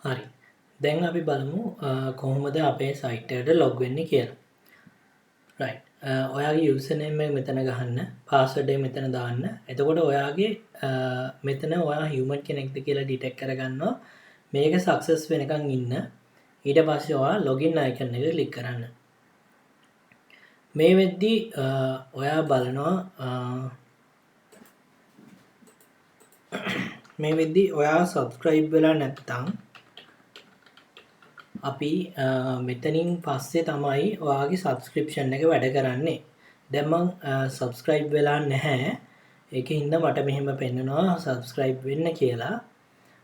හරි. දැන් අපි බලමු කොහොමද අපේ සයිට් එකට ලොග් වෙන්නේ කියලා. රයිට්. ඔයාගේ යූසර් නේම් එක මෙතන ගහන්න, පාස්වර්ඩ් එක මෙතන දාන්න. එතකොට ඔයාගේ මෙතන ඔයා හියුමන් කෙනෙක්ද කියලා ඩිටෙක්ට් කරගන්නවා. මේක සක්සස් වෙනකන් ඉන්න. ඊට පස්සේ ඔයා ලොගින් අයිකන් එක ක්ලික් කරන්න. මේ වෙද්දී ඔයා බලනවා මේ වෙද්දී ඔයා සබ්ස්ක්‍රයිබ් වෙලා නැත්නම් අපි මෙතනින් පස්සේ තමයි ඔයාගේ සබස්ක්‍රිප්ෂන් එක වැඩ කරන්නේ. දැන් මං සබස්ක්‍රයිබ් වෙලා නැහැ. ඒකින්ද මට මෙහෙම පෙන්නනවා සබස්ක්‍රයිබ් වෙන්න කියලා.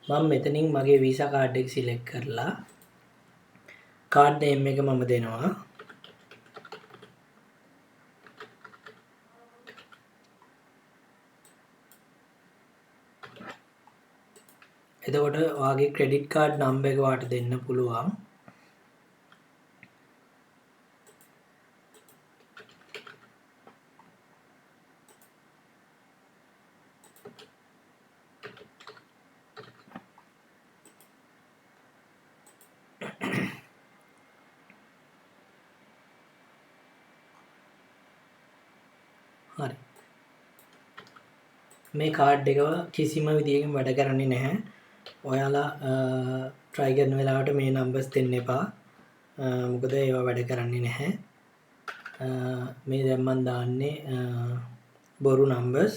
මම මෙතනින් මගේ වීසා කාඩ් එක සිලෙක්ට් කරලා කාඩ් නේම් එක මම දෙනවා. එතකොට ඔයාගේ ක්‍රෙඩිට් කාඩ් නම්බර් එක වාට දෙන්න පුළුවන්. හරි. මේ කාඩ් එක කිසිම විදියකින් වැඩ කරන්නේ නැහැ. ඔයාලා try කරන වෙලාවට මේ numbers දෙන්න එපා. මොකද ඒවා වැඩ කරන්නේ නැහැ. මේ දැන් මම දාන්නේ බොරු numbers.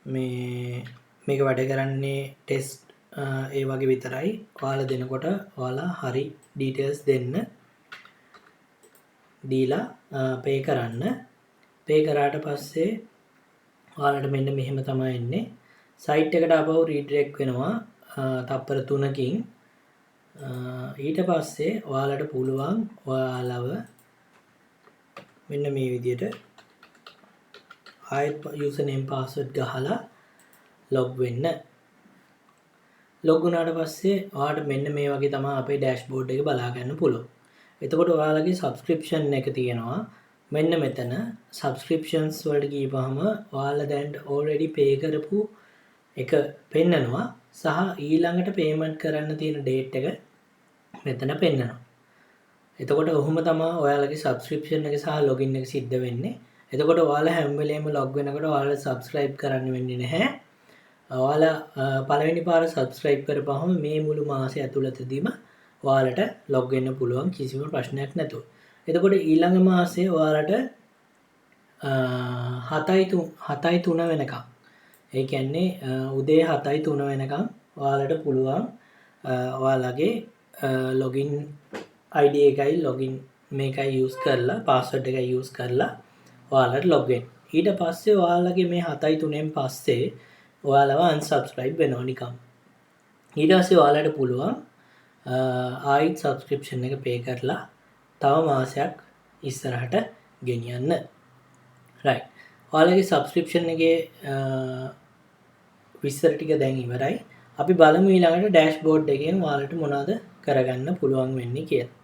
මේක වැඩ කරන්නේ ටෙස්ට් ඒ වගේ විතරයි. ඔයාලා දෙනකොට ඔයාලා හරි details දෙන්න. දීලා pay කරන්න. pay කරාට පස්සේ ඔයාලට මෙන්න මෙහෙම තමයි එන්නේ. සයිට් එකට ආපහු රීඩිරෙක්ට් වෙනවා තප්පර 3කින්. ඊට පස්සේ ඔයාලට පුළුවන් ඔයාලව මෙන්න මේ විදිහට ආයෙත් යූසර් නේම් පාස්වර්ඩ් ගහලා ලොග් වෙන්න. ලොග් වුණාට පස්සේ ඔයාලට මෙන්න මේ වගේ තමයි අපේ ඩෑෂ්බෝඩ් එක බලා ගන්න පුළුවන්. එතකොට ඔයාලගේ සබ්ස්ක්‍රිප්ෂන් එක තියෙනවා. මෙන්න මෙතන සබ්ස්ක්‍රිප්ෂන්ස් වලට ගිහපුවහම ඔයාලා දැන් already pay කරපු එක පෙන්නනවා සහ ඊළඟට payment කරන්න තියෙන date එක මෙතන පෙන්නනවා. එතකොට ඔහොම තමයි ඔයාලගේ subscription එක සහ login එක සිද්ධ වෙන්නේ. එතකොට ඔයාලා හැම වෙලේම log වෙනකොට ඔයාලා subscribe කරන්න වෙන්නේ නැහැ. ඔයාලා පළවෙනි පාර subscribe කරපුවහම මේ මුළු මාසය ඇතුළතදීම ඔයාලට log වෙන්න පුළුවන් කිසිම ප්‍රශ්නයක් නැතුව. එතකොට ඊළඟ මාසේ ඔයාලට 7:03 වෙනකම් ඒ කියන්නේ උදේ 7:03 වෙනකම් ඔයාලට පුළුවන් ඔයාලගේ login ID එකයි login මේකයි use කරලා password එකයි use කරලා ඔයාලට log වෙන්න. ඊට පස්සේ ඔයාලගේ මේ 7:03න් පස්සේ ඔයාලව unsubscribe වෙනවා නිකම්. ඊට පස්සේ ඔයාලට පුළුවන් ආයිත් subscription එක pay කරලා තව මාසයක් ඉස්සරහට ගෙනියන්න. right. ඔයාලගේ subscription එකේ විස්තර ටික දැන් ඉවරයි. අපි බලමු ඊළඟට dashboard එකෙන් ඔයාලට මොනවද කරගන්න පුළුවන් වෙන්නේ කියලා.